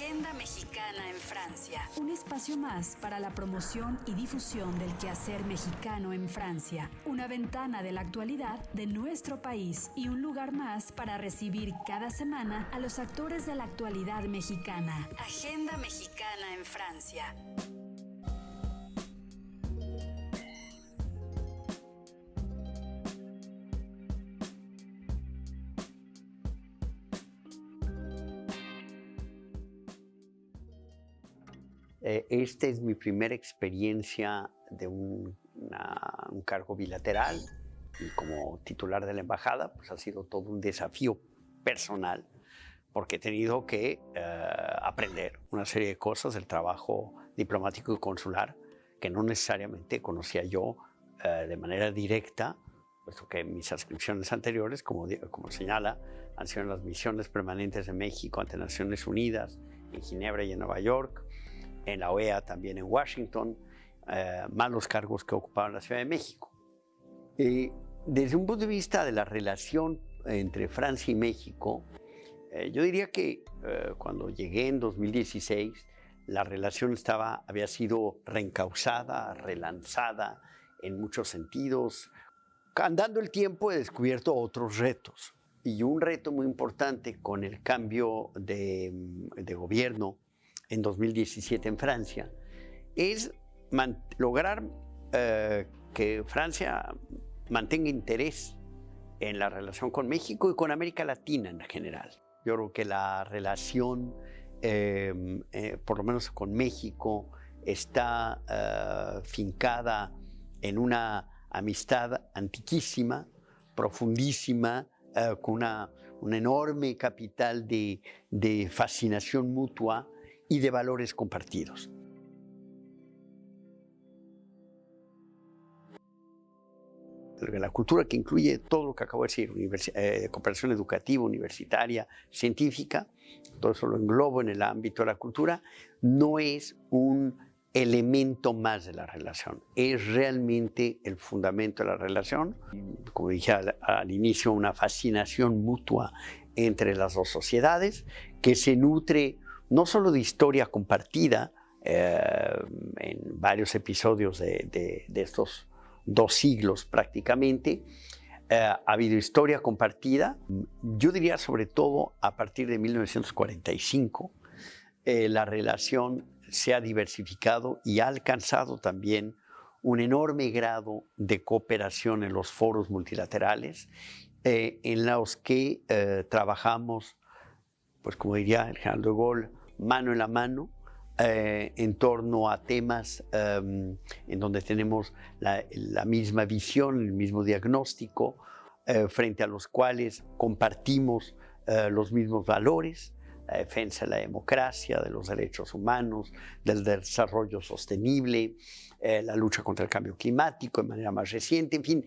Agenda Mexicana en Francia. Un espacio más para la promoción y difusión del quehacer mexicano en Francia. Una ventana de la actualidad de nuestro país y un lugar más para recibir cada semana a los actores de la actualidad mexicana. Agenda Mexicana en Francia. Esta es mi primera experiencia de un cargo bilateral y como titular de la embajada, pues ha sido todo un desafío personal porque he tenido que aprender una serie de cosas del trabajo diplomático y consular que no necesariamente conocía yo de manera directa, puesto que mis adscripciones anteriores, como señala, han sido en las misiones permanentes de México ante Naciones Unidas, en Ginebra y en Nueva York, en la OEA también en Washington, más los cargos que ocupaba en la Ciudad de México. Desde un punto de vista de la relación entre Francia y México, yo diría que cuando llegué en 2016, la relación había sido reencauzada, relanzada en muchos sentidos. Andando el tiempo he descubierto otros retos. Y un reto muy importante con el cambio de gobierno en 2017 en Francia, es lograr que Francia mantenga interés en la relación con México y con América Latina en general. Yo creo que la relación, por lo menos con México, está fincada en una amistad antiquísima, profundísima, con un enorme capital de fascinación mutua y de valores compartidos. La cultura, que incluye todo lo que acabo de decir, cooperación educativa, universitaria, científica, todo eso lo englobo en el ámbito de la cultura, no es un elemento más de la relación, es realmente el fundamento de la relación. Como dije al inicio, una fascinación mutua entre las dos sociedades que se nutre no solo de historia compartida en varios episodios de estos 2 siglos prácticamente, ha habido historia compartida, yo diría sobre todo a partir de 1945, la relación se ha diversificado y ha alcanzado también un enorme grado de cooperación en los foros multilaterales en los que trabajamos, pues como diría el general de Gaulle, mano en la mano, en torno a temas en donde tenemos la misma visión, el mismo diagnóstico, frente a los cuales compartimos los mismos valores, la defensa de la democracia, de los derechos humanos, del desarrollo sostenible, la lucha contra el cambio climático de manera más reciente, en fin.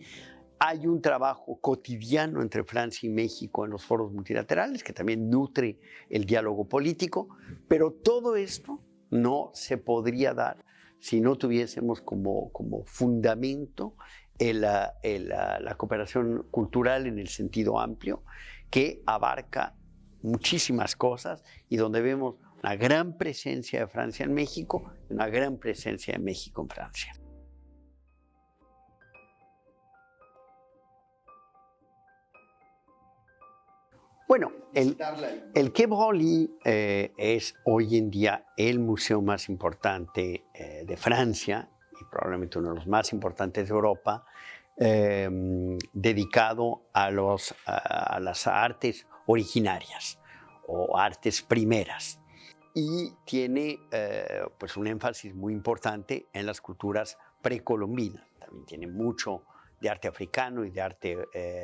Hay un trabajo cotidiano entre Francia y México en los foros multilaterales que también nutre el diálogo político, pero todo esto no se podría dar si no tuviésemos como fundamento la cooperación cultural en el sentido amplio, que abarca muchísimas cosas y donde vemos una gran presencia de Francia en México y una gran presencia de México en Francia. Bueno, el Quai Branly es hoy en día el museo más importante de Francia y probablemente uno de los más importantes de Europa, dedicado a las artes originarias o artes primeras. Y tiene pues un énfasis muy importante en las culturas precolombinas. También tiene mucho de arte africano y de arte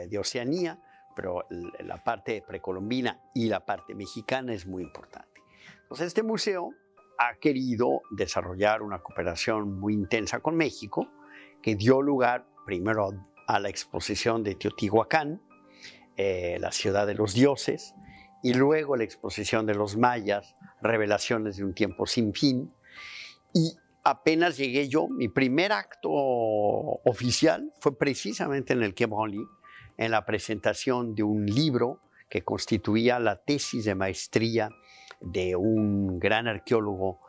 de Oceanía, pero la parte precolombina y la parte mexicana es muy importante. Entonces, este museo ha querido desarrollar una cooperación muy intensa con México, que dio lugar primero a la exposición de Teotihuacán, la ciudad de los dioses, y luego la exposición de los mayas, revelaciones de un tiempo sin fin. Y apenas llegué yo, mi primer acto oficial fue precisamente en el Quai Branly, en la presentación de un libro que constituía la tesis de maestría de un gran arqueólogo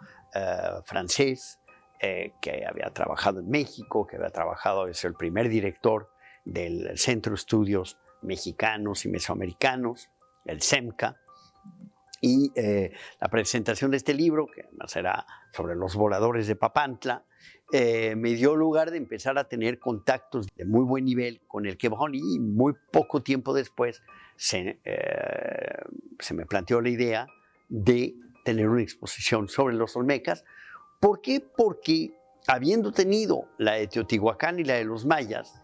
francés que había trabajado en México, que había trabajado, es el primer director del Centro de Estudios Mexicanos y Mesoamericanos, el CEMCA, y la presentación de este libro, que además era sobre los voladores de Papantla, me dio lugar de empezar a tener contactos de muy buen nivel con el Quai Branly, y muy poco tiempo después se me planteó la idea de tener una exposición sobre los olmecas. ¿Por qué? Porque habiendo tenido la de Teotihuacán y la de los mayas,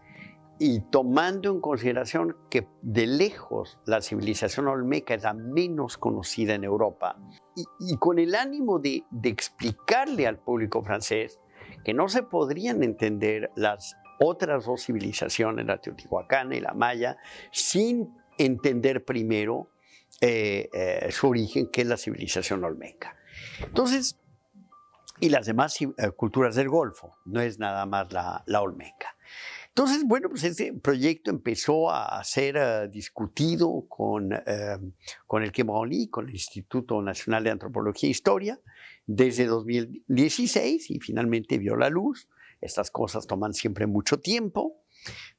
y tomando en consideración que de lejos la civilización olmeca es la menos conocida en Europa, y con el ánimo de explicarle al público francés que no se podrían entender las otras dos civilizaciones, la teotihuacana y la maya, sin entender primero su origen, que es la civilización olmeca. Entonces, y las demás culturas del Golfo, no es nada más la olmeca. Entonces, bueno, pues este proyecto empezó a ser discutido con el Quai Branly, con el Instituto Nacional de Antropología e Historia, desde 2016, y finalmente vio la luz. Estas cosas toman siempre mucho tiempo,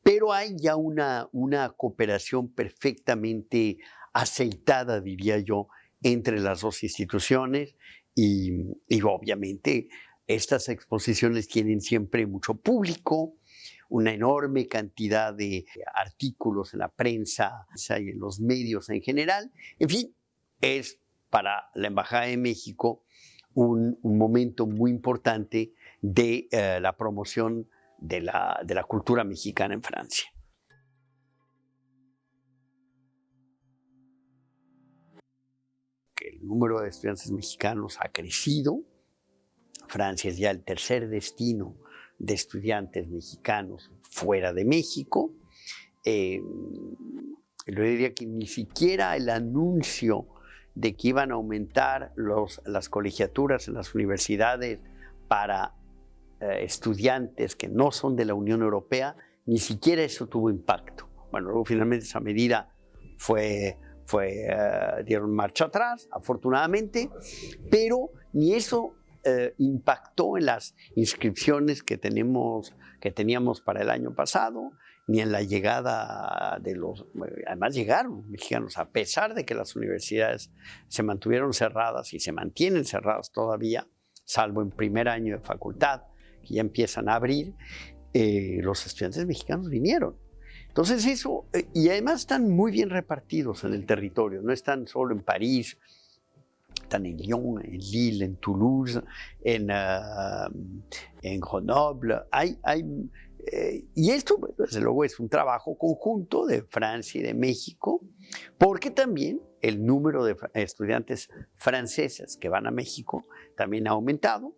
pero hay ya una cooperación perfectamente aceitada, diría yo, entre las dos instituciones, y obviamente estas exposiciones tienen siempre mucho público, una enorme cantidad de artículos en la prensa y en los medios en general. En fin, es para la Embajada de México un momento muy importante de la promoción de la cultura mexicana en Francia. El número de estudiantes mexicanos ha crecido. Francia es ya el tercer destino de estudiantes mexicanos fuera de México. Yo diría que ni siquiera el anuncio de que iban a aumentar las colegiaturas en las universidades para estudiantes que no son de la Unión Europea, ni siquiera eso tuvo impacto. Bueno, luego finalmente esa medida dieron marcha atrás, afortunadamente, pero ni eso impactó en las inscripciones que teníamos para el año pasado, ni en la llegada de los... Además llegaron mexicanos, a pesar de que las universidades se mantuvieron cerradas y se mantienen cerradas todavía, salvo en primer año de facultad, que ya empiezan a abrir, los estudiantes mexicanos vinieron. Entonces eso, y además están muy bien repartidos en el territorio, no están solo en París, están en Lyon, en Lille, en Toulouse, en Grenoble. Y esto, desde luego, es un trabajo conjunto de Francia y de México, porque también el número de estudiantes franceses que van a México también ha aumentado.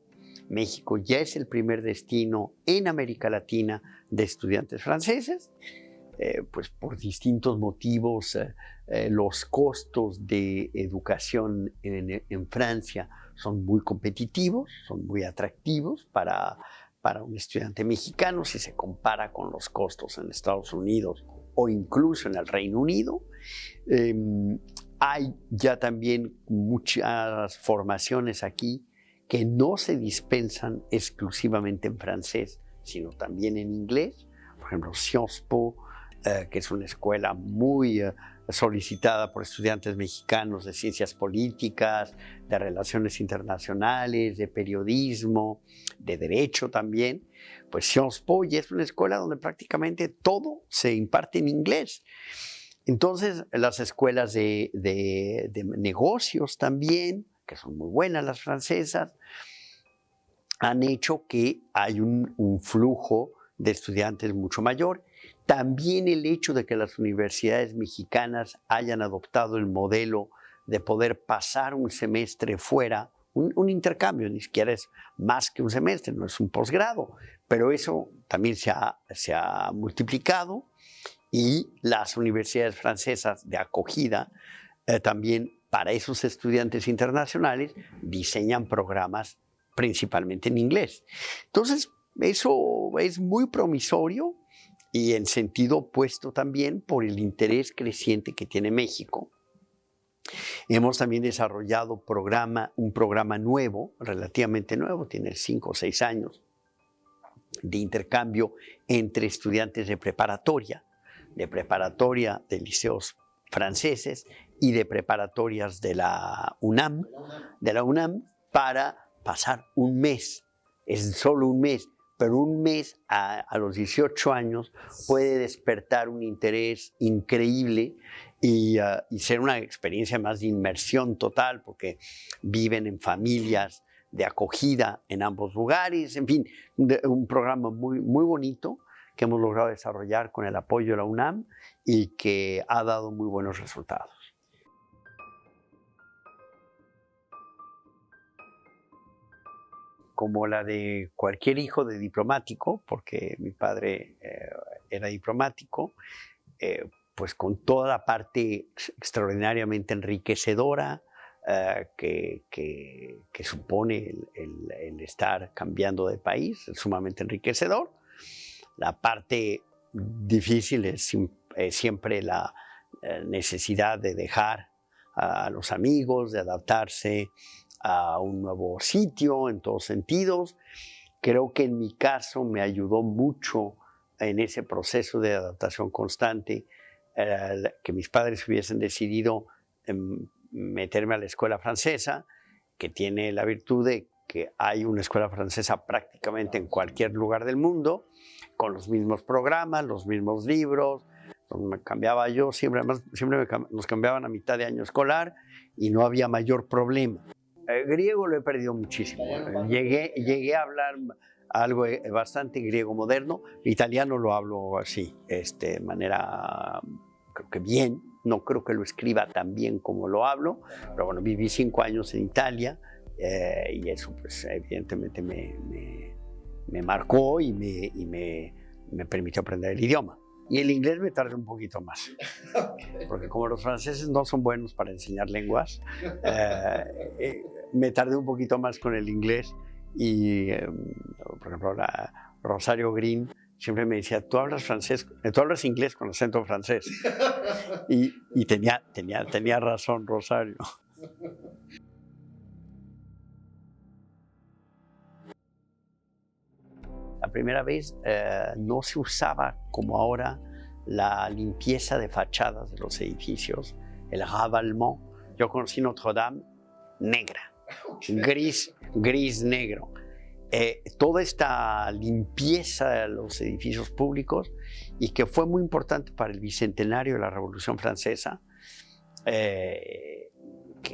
México ya es el primer destino en América Latina de estudiantes franceses. Pues por distintos motivos, los costos de educación en Francia son muy competitivos, son muy atractivos para un estudiante mexicano si se compara con los costos en Estados Unidos o incluso en el Reino Unido. Hay ya también muchas formaciones aquí que no se dispensan exclusivamente en francés, sino también en inglés. Por ejemplo, Sciences Po, que es una escuela muy solicitada por estudiantes mexicanos de ciencias políticas, de relaciones internacionales, de periodismo, de derecho también. Pues Sciences Po ya es una escuela donde prácticamente todo se imparte en inglés. Entonces, las escuelas de negocios también, que son muy buenas las francesas, han hecho que hay un flujo de estudiantes mucho mayor. También el hecho de que las universidades mexicanas hayan adoptado el modelo de poder pasar un semestre fuera, un intercambio, ni siquiera es más que un semestre, no es un posgrado, pero eso también se ha multiplicado, y las universidades francesas de acogida también para esos estudiantes internacionales diseñan programas principalmente en inglés. Entonces, eso es muy promisorio, y en sentido opuesto también por el interés creciente que tiene México Hemos también desarrollado un programa nuevo, relativamente nuevo, tiene 5 o 6 años, de intercambio entre estudiantes de preparatoria de liceos franceses y de preparatorias de la UNAM, para pasar un mes, es solo un mes, pero un mes a los 18 años puede despertar un interés increíble y ser una experiencia más de inmersión total, porque viven en familias de acogida en ambos lugares, en fin, un programa muy, muy bonito que hemos logrado desarrollar con el apoyo de la UNAM y que ha dado muy buenos resultados. Como la de cualquier hijo de diplomático, porque mi padre era diplomático, pues con toda la parte extraordinariamente enriquecedora que supone el estar cambiando de país, es sumamente enriquecedor. La parte difícil es siempre la necesidad de dejar a los amigos, de adaptarse a un nuevo sitio en todos sentidos. Creo que en mi caso me ayudó mucho en ese proceso de adaptación constante que mis padres hubiesen decidido meterme a la escuela francesa, que tiene la virtud de que hay una escuela francesa prácticamente en cualquier lugar del mundo, con los mismos programas, los mismos libros. Me cambiaba yo, siempre nos cambiaban a mitad de año escolar y no había mayor problema. Griego lo he perdido muchísimo. Llegué a hablar algo bastante griego moderno. Italiano lo hablo así, de manera, creo que bien. No creo que lo escriba tan bien como lo hablo, pero bueno, viví 5 años en Italia y eso pues evidentemente me marcó y me permitió aprender el idioma. Y el inglés me tardé un poquito más, porque como los franceses no son buenos para enseñar lenguas, me tardé un poquito más con el inglés y, por ejemplo, Rosario Green siempre me decía, tú hablas inglés con acento francés. Y tenía razón Rosario. La primera vez no se usaba como ahora la limpieza de fachadas de los edificios, el ravalement. Yo conocí Notre Dame negra, gris-negro. Toda esta limpieza de los edificios públicos y que fue muy importante para el bicentenario de la Revolución Francesa, que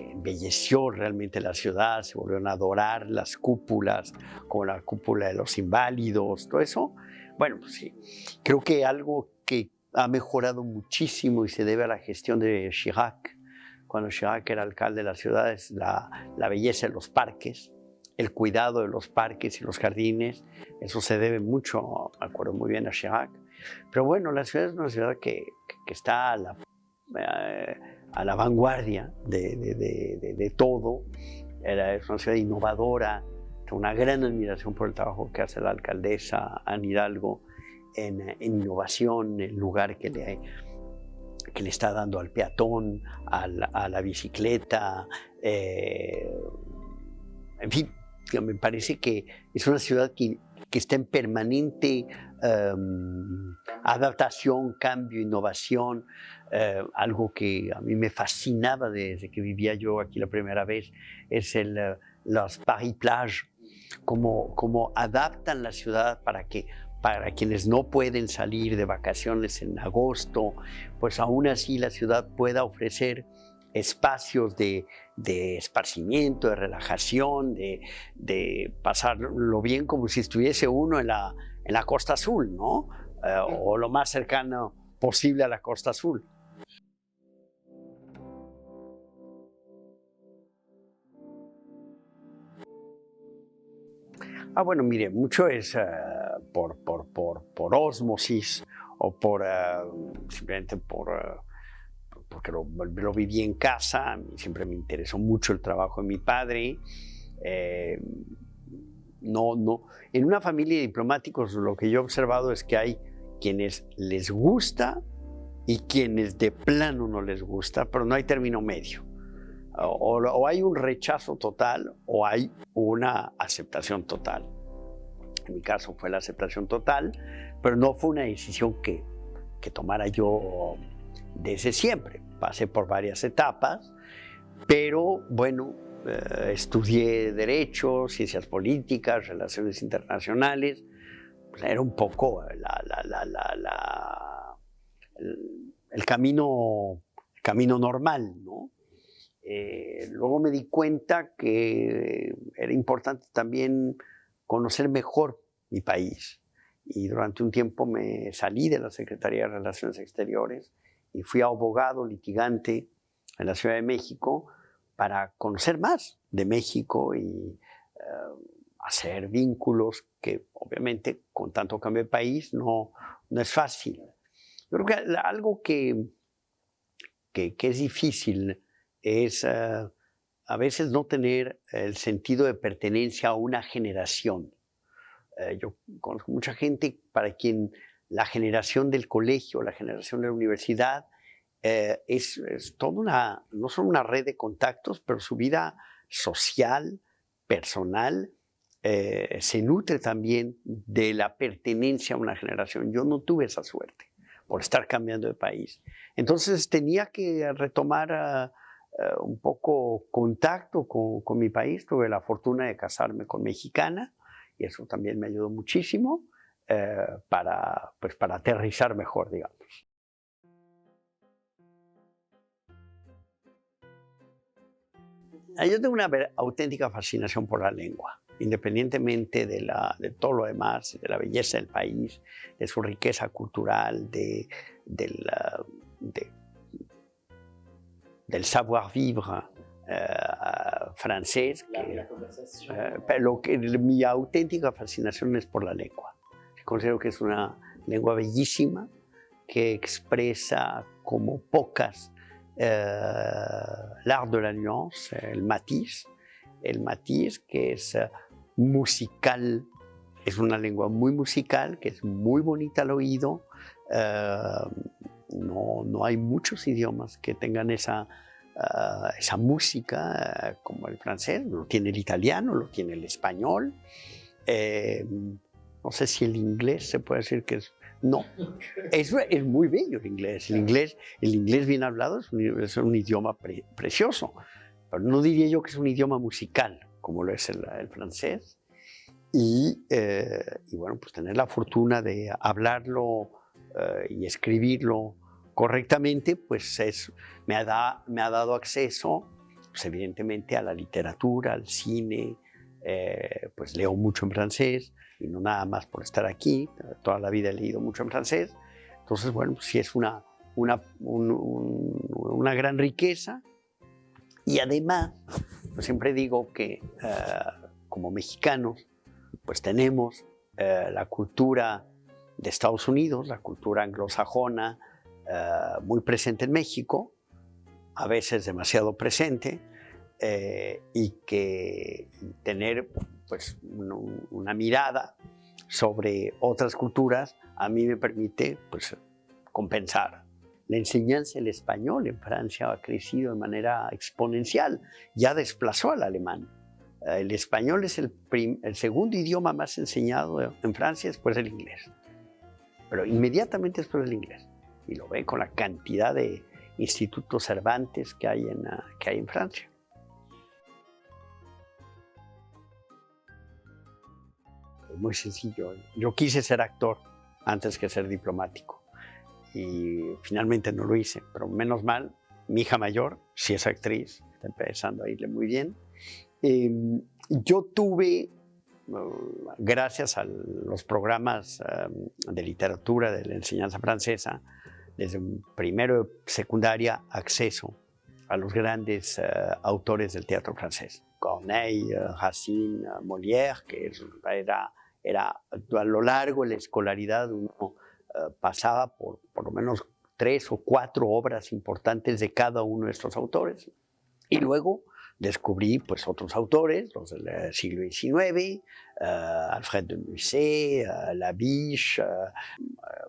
embelleció realmente la ciudad, se volvieron a adorar las cúpulas, como la cúpula de los inválidos, todo eso. Bueno, pues sí, creo que algo que ha mejorado muchísimo y se debe a la gestión de Chirac, cuando Chirac era alcalde de la ciudad, es la belleza de los parques, el cuidado de los parques y los jardines. Eso se debe mucho, me acuerdo muy bien, a Chirac. Pero bueno, la ciudad es una ciudad que está a la vanguardia de todo. Es una ciudad innovadora. Tengo una gran admiración por el trabajo que hace la alcaldesa Anne Hidalgo en innovación, el lugar que le está dando al peatón, a la bicicleta. En fin, me parece que es una ciudad que está en permanente adaptación, cambio, innovación. Algo que a mí me fascinaba desde que vivía yo aquí la primera vez es las Paris Plage, cómo adaptan la ciudad para quienes no pueden salir de vacaciones en agosto, pues aún así la ciudad pueda ofrecer espacios de esparcimiento, de relajación, de pasarlo bien como si estuviese uno en la Costa Azul, ¿no? O lo más cercano posible a la Costa Azul. Bueno, mire, mucho es por ósmosis o simplemente porque lo viví en casa. Siempre me interesó mucho el trabajo de mi padre. En una familia de diplomáticos lo que yo he observado es que hay quienes les gusta y quienes de plano no les gusta, pero no hay término medio. O hay un rechazo total o hay una aceptación total. En mi caso fue la aceptación total, pero no fue una decisión que tomara yo desde siempre. Pasé por varias etapas, pero bueno, estudié Derecho, Ciencias Políticas, Relaciones Internacionales. Pues era un poco el camino normal, ¿no? Luego me di cuenta que era importante también conocer mejor mi país. Y durante un tiempo me salí de la Secretaría de Relaciones Exteriores y fui abogado litigante en la Ciudad de México para conocer más de México y hacer vínculos que obviamente con tanto cambio de país no es fácil. Yo creo que algo que es difícil es a veces no tener el sentido de pertenencia a una generación. Yo conozco mucha gente para quien la generación del colegio, la generación de la universidad es toda no solo una red de contactos, pero su vida social, personal, se nutre también de la pertenencia a una generación. Yo no tuve esa suerte por estar cambiando de país. Entonces tenía que retomar un poco contacto con mi país. Tuve la fortuna de casarme con mexicana y eso también me ayudó muchísimo para aterrizar mejor, digamos. Yo tengo una auténtica fascinación por la lengua, independientemente de todo lo demás, de la belleza del país, de su riqueza cultural, del savoir-vivre francés. Pero mi auténtica fascinación es por la lengua. Considero que es una lengua bellísima, que expresa como pocas l'art de la nuance, el matiz, que es musical, es una lengua muy musical, que es muy bonita al oído. No hay muchos idiomas que tengan esa música como el francés. Lo tiene el italiano, lo tiene el español. No sé si el inglés se puede decir que es... No, es muy bello el inglés. El inglés bien hablado es un idioma precioso, pero no diría yo que es un idioma musical, como lo es el francés. Y bueno, pues tener la fortuna de hablarlo y escribirlo correctamente, pues me ha dado acceso, pues evidentemente, a la literatura, al cine. Pues leo mucho en francés, y no nada más por estar aquí, toda la vida he leído mucho en francés. Entonces, bueno, pues sí es una gran riqueza. Y además, pues siempre digo que como mexicanos, pues tenemos la cultura de Estados Unidos, la cultura anglosajona, muy presente en México, a veces demasiado presente, y que tener pues una mirada sobre otras culturas a mí me permite pues compensar. La enseñanza del español en Francia ha crecido de manera exponencial, ya desplazó al alemán. El español es el segundo idioma más enseñado en Francia después del inglés, pero inmediatamente después del inglés. Y lo ve con la cantidad de institutos Cervantes que hay en Francia. Muy sencillo. Yo quise ser actor antes que ser diplomático y finalmente no lo hice, pero menos mal, mi hija mayor sí es actriz, está empezando a irle muy bien. Yo tuve, gracias a los programas de literatura de la enseñanza francesa, desde primero de secundaria, acceso a los grandes autores del teatro francés. Corneille, Racine, Molière, que era a lo largo de la escolaridad uno pasaba por lo menos 3 o 4 obras importantes de cada uno de estos autores. Y luego descubrí pues otros autores, los del siglo XIX, Alfred de Musset, Labiche,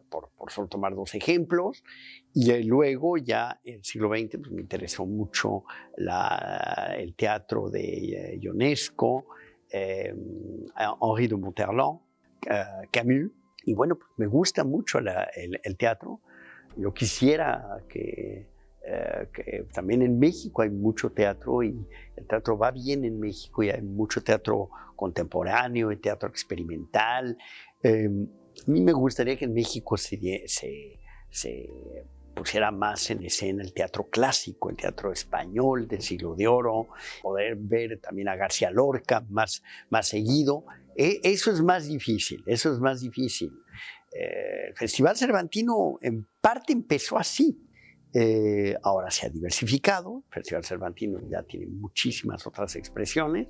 por por solo tomar dos ejemplos. Y luego ya en el siglo XX pues, me interesó mucho el teatro de Ionesco, Henri de Monterland, Camus. Y bueno, pues me gusta mucho el teatro. Yo quisiera que también en México hay mucho teatro y el teatro va bien en México y hay mucho teatro contemporáneo y teatro experimental. A mí me gustaría que en México se pusiera más en escena el teatro clásico, el teatro español del siglo de oro, poder ver también a García Lorca más seguido. Eso es más difícil, eso es más difícil. El Festival Cervantino en parte empezó así. Ahora se ha diversificado, el Festival Cervantino ya tiene muchísimas otras expresiones,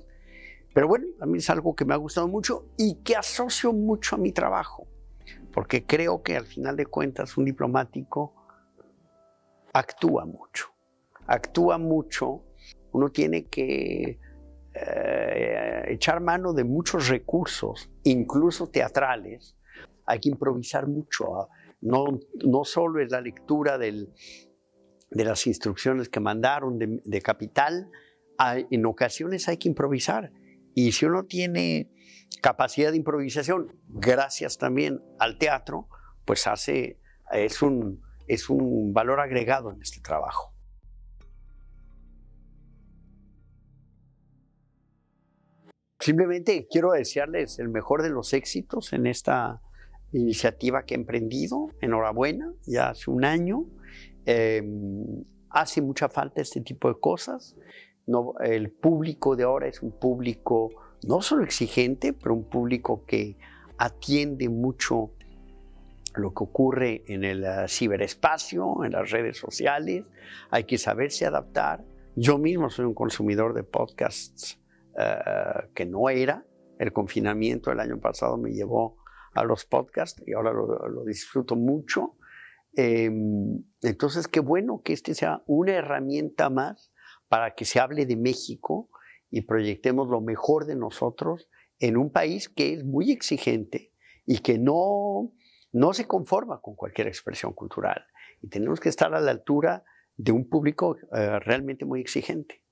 pero bueno, a mí es algo que me ha gustado mucho y que asocio mucho a mi trabajo, porque creo que al final de cuentas un diplomático actúa mucho, uno tiene que echar mano de muchos recursos, incluso teatrales, hay que improvisar mucho, no solo es la lectura de las instrucciones que mandaron de Capital, en ocasiones hay que improvisar. Y si uno tiene capacidad de improvisación, gracias también al teatro, pues es un valor agregado en este trabajo. Simplemente quiero desearles el mejor de los éxitos en esta iniciativa que he emprendido. Enhorabuena, ya hace un año. Hace mucha falta este tipo de cosas. No, el público de ahora es un público no solo exigente, pero un público que atiende mucho lo que ocurre en el ciberespacio, en las redes sociales. Hay que saberse adaptar. Yo mismo soy un consumidor de podcasts que no era. El confinamiento del año pasado me llevó a los podcasts y ahora lo disfruto mucho. Entonces, qué bueno que este sea una herramienta más para que se hable de México y proyectemos lo mejor de nosotros en un país que es muy exigente y que no se conforma con cualquier expresión cultural. Y tenemos que estar a la altura de un público realmente muy exigente.